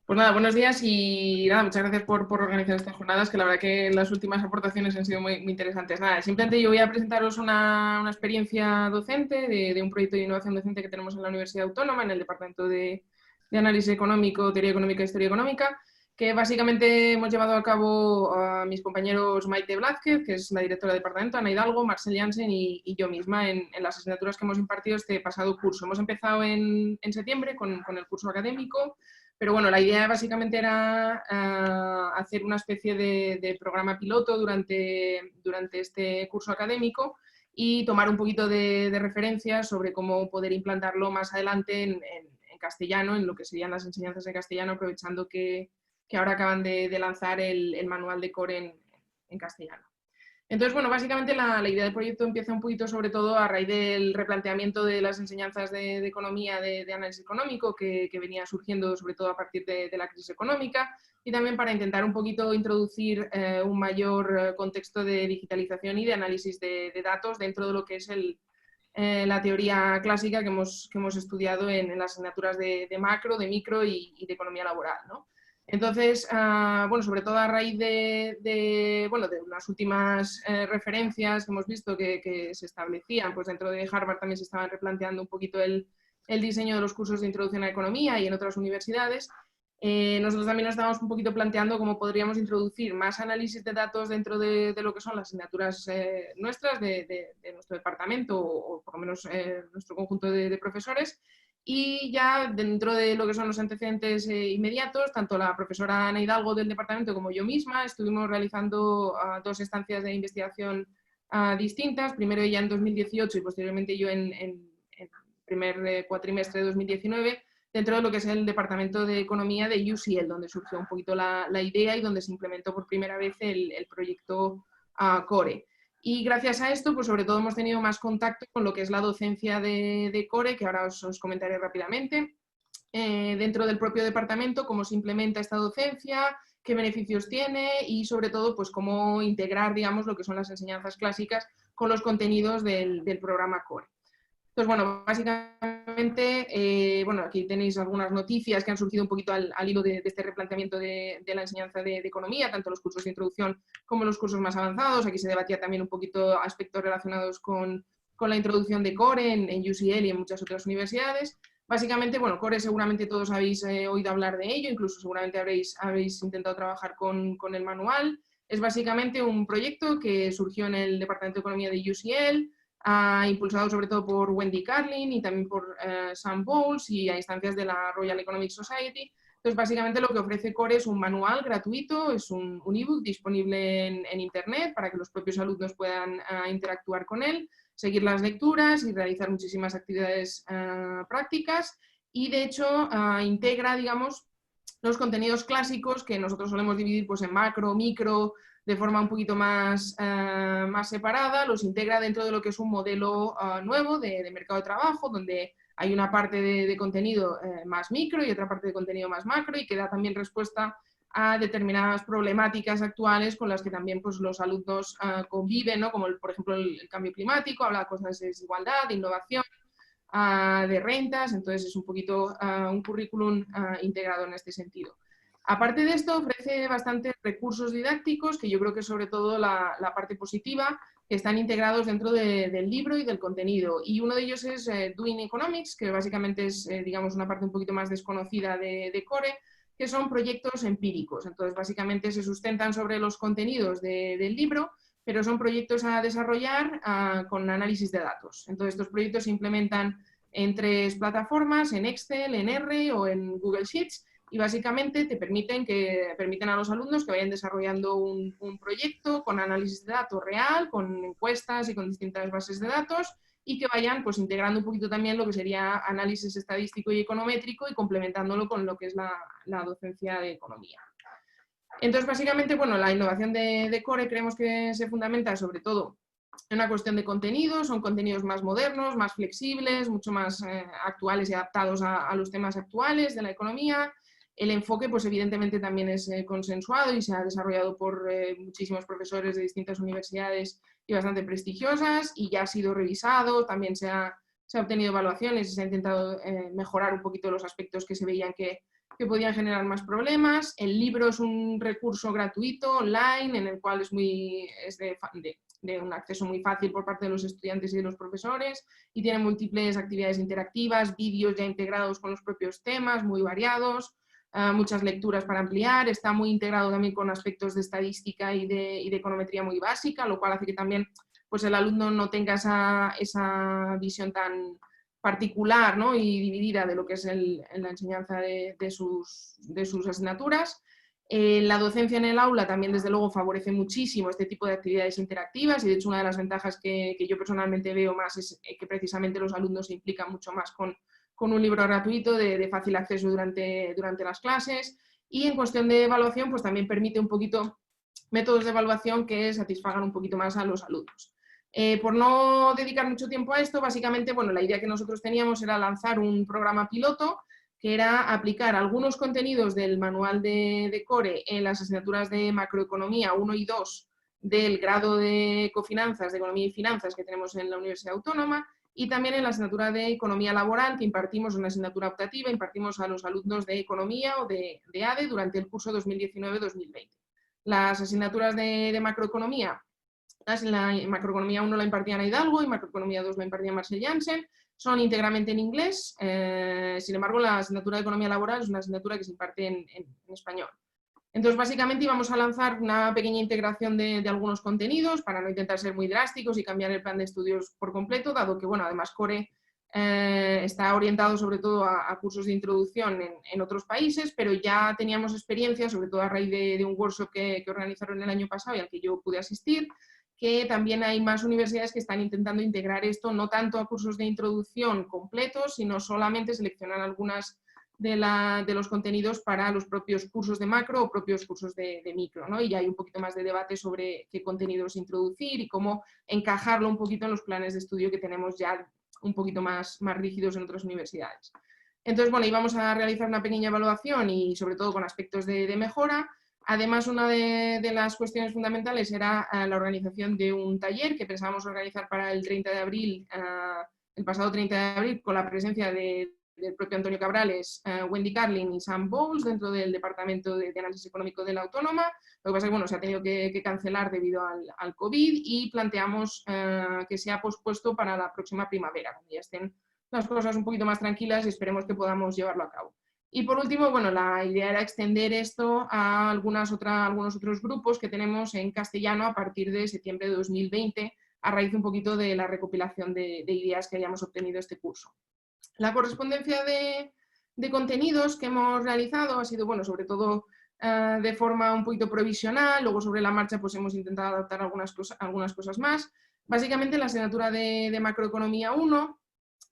Pues nada, buenos días y nada, muchas gracias por organizar estas jornadas, que la verdad que las últimas aportaciones han sido muy interesantes. Nada, simplemente yo voy a presentaros una experiencia docente de un proyecto de innovación docente que tenemos en la Universidad Autónoma, en el Departamento de Análisis Económico, Teoría Económica e Historia Económica, que básicamente hemos llevado a cabo a mis compañeros Maite Blázquez, que es la directora del departamento, Ana Hidalgo, Marcel Jansen y yo misma en las asignaturas que hemos impartido este pasado curso. Hemos empezado en septiembre con el curso académico. Pero bueno, la idea básicamente era hacer una especie de programa piloto durante este curso académico y tomar un poquito de referencias sobre cómo poder implantarlo más adelante en castellano, en lo que serían las enseñanzas en castellano, aprovechando que ahora acaban de lanzar el manual de core en castellano. Entonces, bueno, básicamente la idea del proyecto empieza un poquito sobre todo a raíz del replanteamiento de las enseñanzas de economía, de análisis económico, que venía surgiendo sobre todo a partir de la crisis económica, y también para intentar un poquito introducir un mayor contexto de digitalización y de análisis de datos dentro de lo que es la teoría clásica que hemos estudiado en las asignaturas de macro, de micro y de economía laboral, ¿no? Entonces, bueno, sobre todo a raíz de unas últimas referencias que hemos visto que se establecían, pues dentro de Harvard también se estaban replanteando un poquito el diseño de los cursos de introducción a la economía y en otras universidades. Nosotros también nos estábamos un poquito planteando cómo podríamos introducir más análisis de datos dentro de lo que son las asignaturas nuestras, de nuestro departamento o por lo menos nuestro conjunto de profesores. Y ya dentro de lo que son los antecedentes inmediatos, tanto la profesora Ana Hidalgo del departamento como yo misma estuvimos realizando dos estancias de investigación distintas, primero ella en 2018 y posteriormente yo en primer cuatrimestre de 2019, dentro de lo que es el Departamento de Economía de UCL, donde surgió un poquito la idea y donde se implementó por primera vez el proyecto CORE. Y gracias a esto, pues sobre todo hemos tenido más contacto con lo que es la docencia de CORE, que ahora os comentaré rápidamente. Dentro del propio departamento, cómo se implementa esta docencia, qué beneficios tiene y sobre todo pues cómo integrar, digamos, lo que son las enseñanzas clásicas con los contenidos del programa CORE. Entonces, bueno, básicamente, bueno, aquí tenéis algunas noticias que han surgido un poquito al hilo de este replanteamiento de la enseñanza de economía, tanto los cursos de introducción como los cursos más avanzados. Aquí se debatía también un poquito aspectos relacionados con la introducción de CORE en UCL y en muchas otras universidades. Básicamente, bueno, CORE seguramente todos habéis oído hablar de ello, incluso seguramente habéis intentado trabajar con el manual. Es básicamente un proyecto que surgió en el Departamento de Economía de UCL, impulsado sobre todo por Wendy Carlin y también por Sam Bowles y a instancias de la Royal Economic Society. Entonces, básicamente lo que ofrece CORE es un manual gratuito, es un ebook disponible en Internet para que los propios alumnos puedan interactuar con él, seguir las lecturas y realizar muchísimas actividades prácticas. Y, de hecho, integra, digamos, los contenidos clásicos que nosotros solemos dividir pues, en macro, micro, de forma un poquito más separada, los integra dentro de lo que es un modelo nuevo de mercado de trabajo, donde hay una parte de contenido más micro y otra parte de contenido más macro y que da también respuesta a determinadas problemáticas actuales con las que también pues, los alumnos conviven, ¿no? Como por ejemplo el cambio climático, habla de cosas de desigualdad, de innovación, de rentas, entonces es un poquito un currículum integrado en este sentido. Aparte de esto, ofrece bastantes recursos didácticos, que yo creo que sobre todo la parte positiva, que están integrados dentro del libro y del contenido. Y uno de ellos es Doing Economics, que básicamente es, digamos, una parte un poquito más desconocida de CORE, que son proyectos empíricos. Entonces, básicamente se sustentan sobre los contenidos del libro, pero son proyectos a desarrollar con análisis de datos. Entonces, estos proyectos se implementan en 3 plataformas, en Excel, en R o en Google Sheets, y básicamente permiten a los alumnos que vayan desarrollando un proyecto con análisis de datos real, con encuestas y con distintas bases de datos, y que vayan pues, integrando un poquito también lo que sería análisis estadístico y econométrico y complementándolo con lo que es la docencia de economía. Entonces, básicamente, bueno, la innovación de CORE creemos que se fundamenta sobre todo en una cuestión de contenidos, son contenidos más modernos, más flexibles, mucho más actuales y adaptados a los temas actuales de la economía. El enfoque, pues evidentemente también es consensuado y se ha desarrollado por muchísimos profesores de distintas universidades y bastante prestigiosas y ya ha sido revisado, también se ha obtenido evaluaciones y se ha intentado mejorar un poquito los aspectos que se veían que que podían generar más problemas. El libro es un recurso gratuito online en el cual es de un acceso muy fácil por parte de los estudiantes y de los profesores y tiene múltiples actividades interactivas, vídeos ya integrados con los propios temas, muy variados, muchas lecturas para ampliar, está muy integrado también con aspectos de estadística y de econometría muy básica, lo cual hace que también pues, el alumno no tenga esa visión tan particular, ¿no? Y dividida de lo que es la enseñanza de sus asignaturas. La docencia en el aula también, desde luego, favorece muchísimo este tipo de actividades interactivas y, de hecho, una de las ventajas que yo personalmente veo más es que precisamente los alumnos se implican mucho más con un libro gratuito de fácil acceso durante las clases. Y en cuestión de evaluación, pues también permite un poquito métodos de evaluación que satisfagan un poquito más a los alumnos. Por no dedicar mucho tiempo a esto, básicamente, bueno, la idea que nosotros teníamos era lanzar un programa piloto que era aplicar algunos contenidos del manual de Core en las asignaturas de macroeconomía 1 y 2 del grado de cofinanzas, de economía y finanzas que tenemos en la Universidad Autónoma, y también en la asignatura de economía laboral que impartimos, una asignatura optativa, impartimos a los alumnos de economía o de ADE durante el curso 2019-2020. Las asignaturas de macroeconomía, la macroeconomía 1 la impartía Ana Hidalgo y macroeconomía 2 la impartía Marcel Janssen, son íntegramente en inglés, sin embargo la asignatura de economía laboral es una asignatura que se imparte en español. Entonces, básicamente íbamos a lanzar una pequeña integración de algunos contenidos para no intentar ser muy drásticos y cambiar el plan de estudios por completo, dado que, bueno, además Core está orientado sobre todo a cursos de introducción en otros países, pero ya teníamos experiencia, sobre todo a raíz de un workshop que organizaron el año pasado y al que yo pude asistir, que también hay más universidades que están intentando integrar esto, no tanto a cursos de introducción completos, sino solamente seleccionar algunas de los contenidos para los propios cursos de macro o propios cursos de micro, ¿no? Y ya hay un poquito más de debate sobre qué contenidos introducir y cómo encajarlo un poquito en los planes de estudio que tenemos ya un poquito más rígidos en otras universidades. Entonces, bueno, íbamos a realizar una pequeña evaluación y sobre todo con aspectos de mejora. Además, una de las cuestiones fundamentales era la organización de un taller que pensábamos organizar para el 30 de abril, el pasado 30 de abril, con la presencia del propio Antonio Cabrales, Wendy Carlin y Sam Bowles dentro del Departamento de Análisis Económico de la Autónoma. Lo que pasa es que bueno, se ha tenido que cancelar debido al COVID y planteamos que sea pospuesto para la próxima primavera, cuando ya estén las cosas un poquito más tranquilas y esperemos que podamos llevarlo a cabo. Y por último, bueno, la idea era extender esto a algunos otros grupos que tenemos en castellano a partir de septiembre de 2020, a raíz un poquito de la recopilación de ideas que hayamos obtenido este curso. La correspondencia de contenidos que hemos realizado ha sido, bueno, sobre todo de forma un poquito provisional, luego sobre la marcha pues hemos intentado adaptar algunas cosas más. Básicamente la asignatura de macroeconomía 1,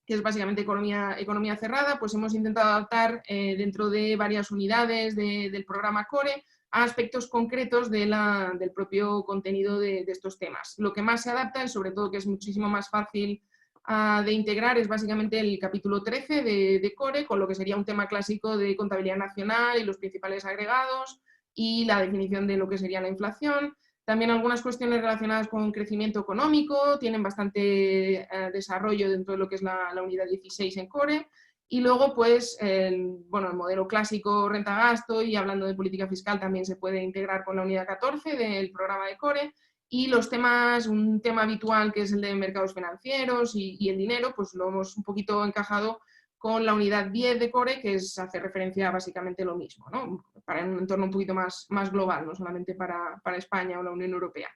que es básicamente economía cerrada, pues hemos intentado adaptar dentro de varias unidades del programa Core a aspectos concretos del propio contenido de estos temas. Lo que más se adapta y sobre todo que es muchísimo más fácil de integrar es básicamente el capítulo 13 de Core, con lo que sería un tema clásico de contabilidad nacional y los principales agregados y la definición de lo que sería la inflación. También algunas cuestiones relacionadas con crecimiento económico, tienen bastante desarrollo dentro de lo que es la unidad 16 en Core. Y luego, pues, el modelo clásico renta-gasto y hablando de política fiscal también se puede integrar con la unidad 14 del programa de Core. Y los temas, un tema habitual que es el de mercados financieros y el dinero, pues lo hemos un poquito encajado con la unidad 10 de Core, que hace referencia a básicamente lo mismo, ¿no? Para un entorno un poquito más global, no solamente para España o la Unión Europea.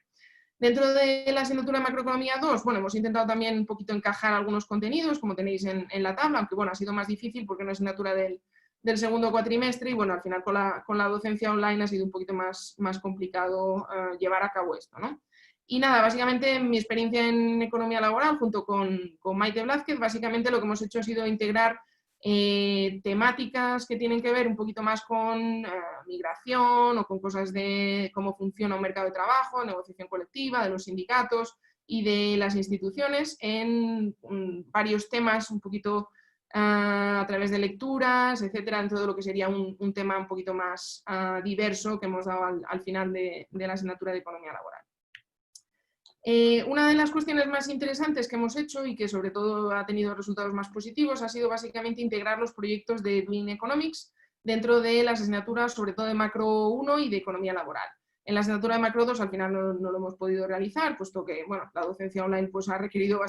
Dentro de la asignatura de macroeconomía 2, bueno, hemos intentado también un poquito encajar algunos contenidos, como tenéis en la tabla, aunque bueno, ha sido más difícil porque es una asignatura del segundo cuatrimestre y bueno, al final con la docencia online ha sido un poquito más complicado llevar a cabo esto, ¿no? Y nada, básicamente mi experiencia en economía laboral junto con Maite Blázquez, básicamente lo que hemos hecho ha sido integrar temáticas que tienen que ver un poquito más con migración o con cosas de cómo funciona un mercado de trabajo, negociación colectiva, de los sindicatos y de las instituciones en varios temas un poquito a través de lecturas, etcétera, dentro de lo que sería un tema un poquito más diverso que hemos dado al final de la asignatura de economía laboral. Una de las cuestiones más interesantes que hemos hecho y que sobre todo ha tenido resultados más positivos ha sido básicamente integrar los proyectos de Doing Economics dentro de las asignaturas, sobre todo de Macro 1 y de Economía Laboral. En la asignatura de Macro 2 al final no lo hemos podido realizar, puesto que bueno, la docencia online pues, ha requerido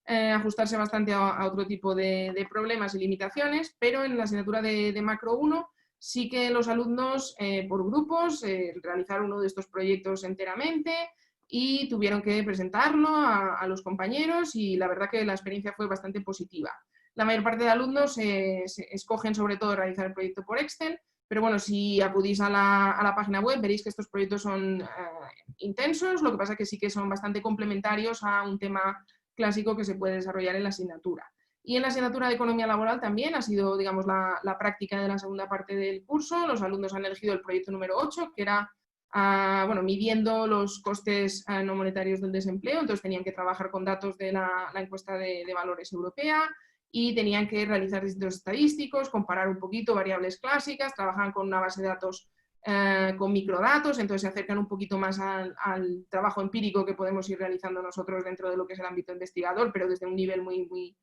ajustarse bastante a otro tipo de problemas y limitaciones, pero en la asignatura de Macro 1 sí que los alumnos por grupos realizaron uno de estos proyectos enteramente y tuvieron que presentarlo a los compañeros y la verdad que la experiencia fue bastante positiva. La mayor parte de alumnos se escogen sobre todo realizar el proyecto por Excel, pero bueno, si acudís a la página web veréis que estos proyectos son intensos, lo que pasa es que sí que son bastante complementarios a un tema clásico que se puede desarrollar en la asignatura. Y en la asignatura de Economía Laboral también ha sido, digamos, la práctica de la segunda parte del curso. Los alumnos han elegido el proyecto número 8, que era bueno, midiendo los costes no monetarios del desempleo. Entonces tenían que trabajar con datos de la encuesta de valores europea y tenían que realizar distintos estadísticos, comparar un poquito variables clásicas, trabajan con una base de datos con microdatos, entonces se acercan un poquito más al trabajo empírico que podemos ir realizando nosotros dentro de lo que es el ámbito investigador, pero desde un nivel muy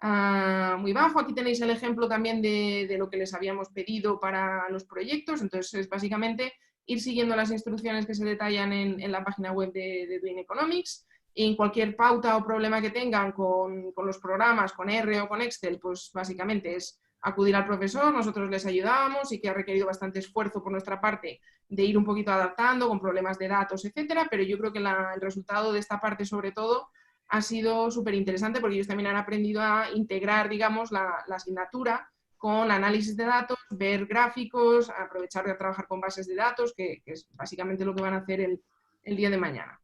bajo. Aquí tenéis el ejemplo también de lo que les habíamos pedido para los proyectos, entonces es básicamente ir siguiendo las instrucciones que se detallan en la página web de Doing Economics. En cualquier pauta o problema que tengan con los programas, con R o con Excel, pues básicamente es acudir al profesor, nosotros les ayudábamos y que ha requerido bastante esfuerzo por nuestra parte de ir un poquito adaptando con problemas de datos, etcétera, pero yo creo que el resultado de esta parte sobre todo ha sido súper interesante porque ellos también han aprendido a integrar, digamos, la asignatura con análisis de datos, ver gráficos, aprovechar de trabajar con bases de datos, que es básicamente lo que van a hacer el día de mañana.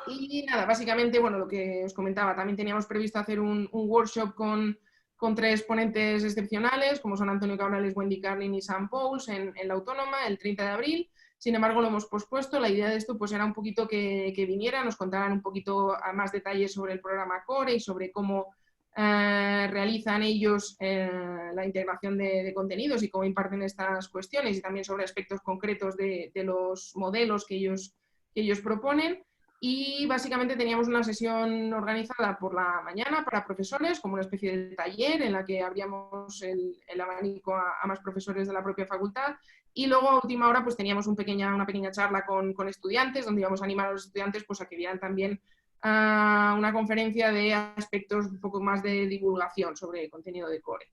Y nada, básicamente, bueno, lo que os comentaba, también teníamos previsto hacer un workshop con 3 ponentes excepcionales, como son Antonio Cabrales, Wendy Carlin y Sam Pauls, en la Autónoma, el 30 de abril. Sin embargo, lo hemos pospuesto. La idea de esto pues, era un poquito que vinieran, nos contaran un poquito a más detalles sobre el programa CORE y sobre cómo realizan ellos la integración de contenidos y cómo imparten estas cuestiones y también sobre aspectos concretos de los modelos que ellos proponen. Y básicamente teníamos una sesión organizada por la mañana para profesores, como una especie de taller en la que abríamos el abanico a más profesores de la propia facultad. Y luego a última hora pues teníamos una pequeña charla con estudiantes, donde íbamos a animar a los estudiantes pues, a que vieran también una conferencia de aspectos un poco más de divulgación sobre el contenido de CORE.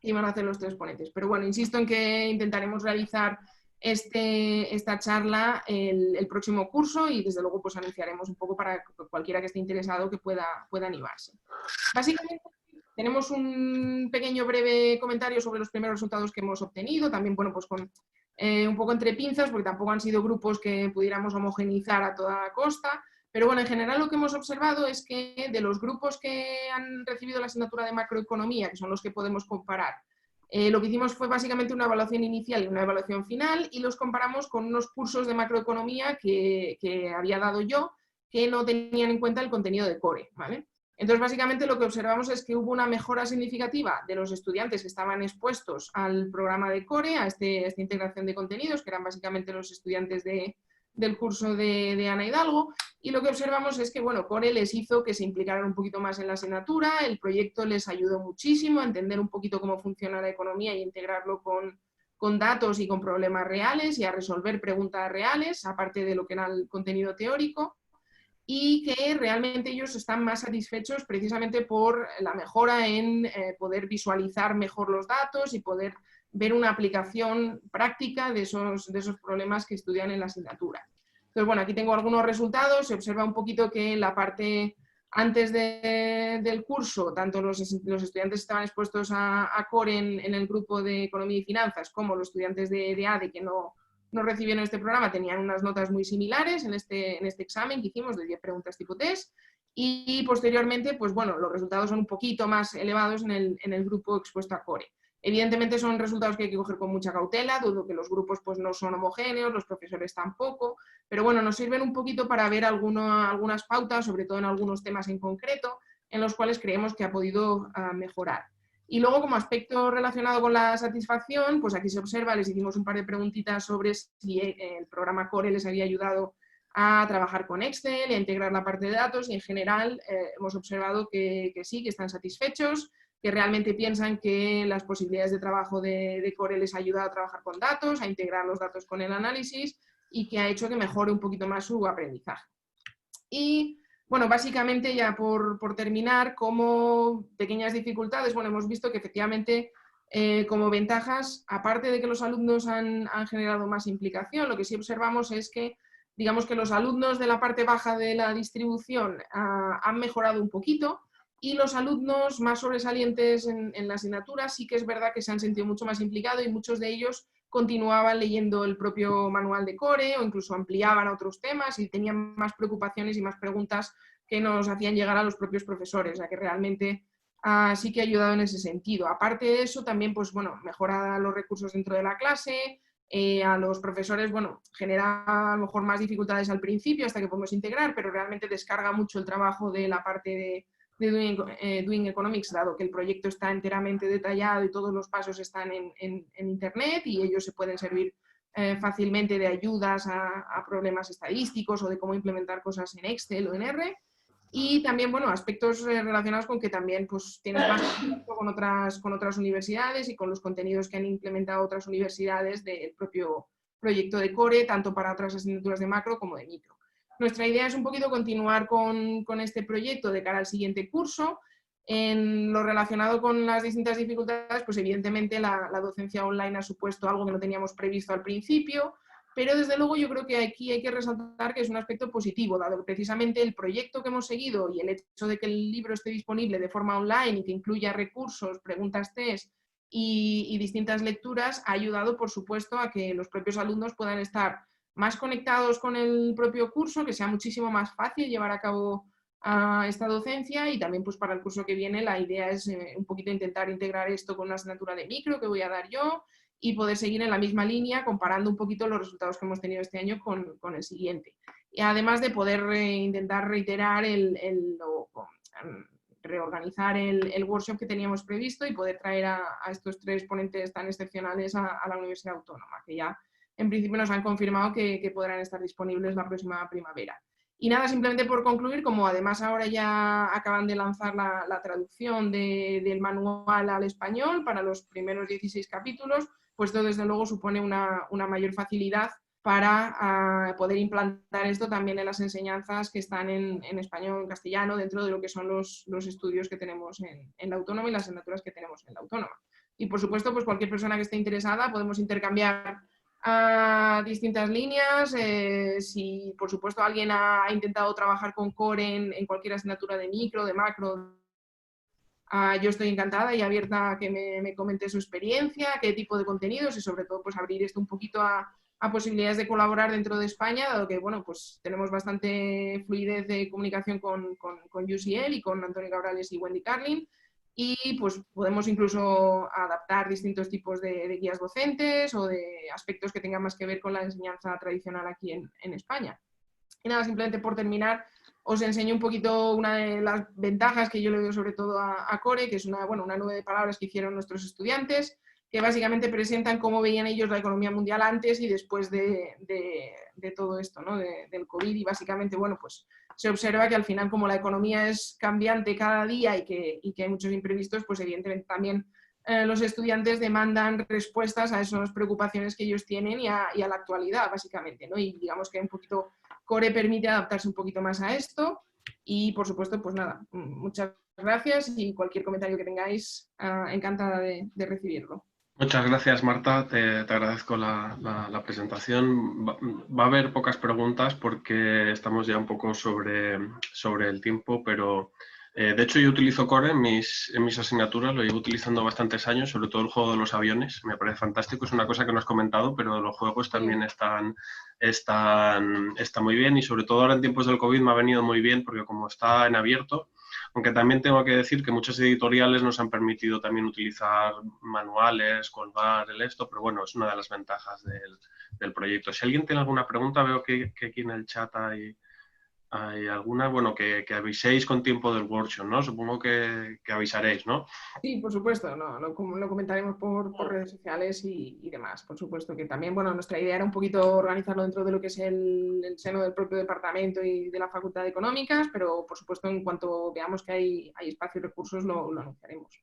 Iban a hacer los 3 ponentes. Pero bueno, insisto en que intentaremos realizar esta charla el próximo curso y desde luego pues anunciaremos un poco para cualquiera que esté interesado que pueda animarse. Básicamente tenemos un pequeño breve comentario sobre los primeros resultados que hemos obtenido, también bueno pues con un poco entre pinzas porque tampoco han sido grupos que pudiéramos homogeneizar a toda costa, pero bueno, en general lo que hemos observado es que de los grupos que han recibido la asignatura de macroeconomía, que son los que podemos comparar, lo que hicimos fue básicamente una evaluación inicial y una evaluación final y los comparamos con unos cursos de macroeconomía que había dado yo que no tenían en cuenta el contenido de CORE, ¿vale? Entonces, básicamente lo que observamos es que hubo una mejora significativa de los estudiantes que estaban expuestos al programa de CORE, a esta integración de contenidos, que eran básicamente los estudiantes del curso de Ana Hidalgo, y lo que observamos es que, bueno, CORE les hizo que se implicaran un poquito más en la asignatura, el proyecto les ayudó muchísimo a entender un poquito cómo funciona la economía y integrarlo con datos y con problemas reales y a resolver preguntas reales, aparte de lo que era el contenido teórico, y que realmente ellos están más satisfechos precisamente por la mejora en poder visualizar mejor los datos y poder ver una aplicación práctica de esos problemas que estudian en la asignatura. Entonces, bueno, aquí tengo algunos resultados. Se observa un poquito que en la parte antes del curso, tanto los estudiantes estaban expuestos a CORE en el grupo de Economía y Finanzas, como los estudiantes de ADE que no recibieron este programa tenían unas notas muy similares en este examen que hicimos de 10 preguntas tipo test. Y posteriormente, pues bueno, los resultados son un poquito más elevados en el grupo expuesto a CORE. Evidentemente son resultados que hay que coger con mucha cautela, dudo que los grupos pues, no son homogéneos, los profesores tampoco, pero bueno, nos sirven un poquito para ver algunas pautas, sobre todo en algunos temas en concreto, en los cuales creemos que ha podido mejorar. Y luego, como aspecto relacionado con la satisfacción, pues aquí se observa, les hicimos un par de preguntitas sobre si el programa CORE les había ayudado a trabajar con Excel y a integrar la parte de datos, y en general hemos observado que sí, que están satisfechos, que realmente piensan que las posibilidades de trabajo de Core les ayuda a trabajar con datos, a integrar los datos con el análisis y que ha hecho que mejore un poquito más su aprendizaje. Y bueno, básicamente ya por terminar, como pequeñas dificultades, bueno, hemos visto que efectivamente como ventajas, aparte de que los alumnos han generado más implicación, lo que sí observamos es que, digamos que los alumnos de la parte baja de la distribución han mejorado un poquito y los alumnos más sobresalientes en la asignatura sí que es verdad que se han sentido mucho más implicados y muchos de ellos continuaban leyendo el propio manual de Core o incluso ampliaban a otros temas y tenían más preocupaciones y más preguntas que nos hacían llegar a los propios profesores, o sea que realmente sí que ha ayudado en ese sentido. Aparte de eso, también pues, bueno, mejora los recursos dentro de la clase, a los profesores, bueno, genera a lo mejor más dificultades al principio hasta que podemos integrar, pero realmente descarga mucho el trabajo de la parte de Doing Economics, dado que el proyecto está enteramente detallado y todos los pasos están en Internet y ellos se pueden servir fácilmente de ayudas a problemas estadísticos o de cómo implementar cosas en Excel o en R. Y también, bueno, aspectos relacionados con que también pues, tienes más contacto con otras universidades y con los contenidos que han implementado otras universidades del propio proyecto de Core, tanto para otras asignaturas de macro como de micro. Nuestra idea es un poquito continuar con este proyecto de cara al siguiente curso. En lo relacionado con las distintas dificultades, pues evidentemente la docencia online ha supuesto algo que no teníamos previsto al principio, pero desde luego yo creo que aquí hay que resaltar que es un aspecto positivo, dado que precisamente el proyecto que hemos seguido y el hecho de que el libro esté disponible de forma online y que incluya recursos, preguntas test y distintas lecturas, ha ayudado, por supuesto, a que los propios alumnos puedan estar más conectados con el propio curso, que sea muchísimo más fácil llevar a cabo esta docencia y también pues para el curso que viene la idea es un poquito intentar integrar esto con una asignatura de micro que voy a dar yo y poder seguir en la misma línea comparando un poquito los resultados que hemos tenido este año con el siguiente. Y además de poder intentar reiterar reorganizar el workshop que teníamos previsto y poder traer a estos tres ponentes tan excepcionales a la Universidad Autónoma, que ya en principio nos han confirmado que podrán estar disponibles la próxima primavera. Y nada, simplemente por concluir, como además ahora ya acaban de lanzar la traducción del manual al español para los primeros 16 capítulos, pues esto desde luego supone una mayor facilidad para poder implantar esto también en las enseñanzas que están en español, en castellano, dentro de lo que son los estudios que tenemos en la Autónoma y las asignaturas que tenemos en la Autónoma. Y por supuesto, pues cualquier persona que esté interesada podemos intercambiar a distintas líneas. Si por supuesto alguien ha intentado trabajar con Core en cualquier asignatura de micro, de macro, yo estoy encantada y abierta a que me comente su experiencia, qué tipo de contenidos y sobre todo pues abrir esto un poquito a posibilidades de colaborar dentro de España, dado que bueno, pues tenemos bastante fluidez de comunicación con UCL y con Antonio Cabrales y Wendy Carlin y pues podemos incluso adaptar distintos tipos de guías docentes o de aspectos que tengan más que ver con la enseñanza tradicional aquí en España. Y nada, simplemente por terminar, os enseño un poquito una de las ventajas que yo le doy sobre todo a Core, que es una nube de palabras que hicieron nuestros estudiantes, que básicamente presentan cómo veían ellos la economía mundial antes y después de todo esto, ¿no? Del COVID. Y básicamente, bueno, pues se observa que al final, como la economía es cambiante cada día y que hay muchos imprevistos, pues evidentemente también los estudiantes demandan respuestas a esas preocupaciones que ellos tienen y a la actualidad, básicamente, ¿no? Y digamos que un poquito Core permite adaptarse un poquito más a esto y, por supuesto, pues nada, muchas gracias y cualquier comentario que tengáis, encantada de recibirlo. Muchas gracias, Marta. Te agradezco la presentación. Va a haber pocas preguntas porque estamos ya un poco sobre el tiempo, pero de hecho yo utilizo Core en mis asignaturas, lo llevo utilizando bastantes años, sobre todo el juego de los aviones. Me parece fantástico, es una cosa que no has comentado, pero los juegos también están muy bien y sobre todo ahora en tiempos del COVID me ha venido muy bien porque como está en abierto, aunque también tengo que decir que muchas editoriales nos han permitido también utilizar manuales, colgar el esto, pero bueno, es una de las ventajas del proyecto. Si alguien tiene alguna pregunta, veo que aquí en el chat hay alguna, bueno, que aviséis con tiempo del workshop, ¿no? Supongo que avisaréis, ¿no? Sí, por supuesto, no, lo comentaremos por redes sociales y demás. Por supuesto que también, bueno, nuestra idea era un poquito organizarlo dentro de lo que es el seno del propio departamento y de la Facultad de Económicas, pero por supuesto en cuanto veamos que hay espacio y recursos lo anunciaremos.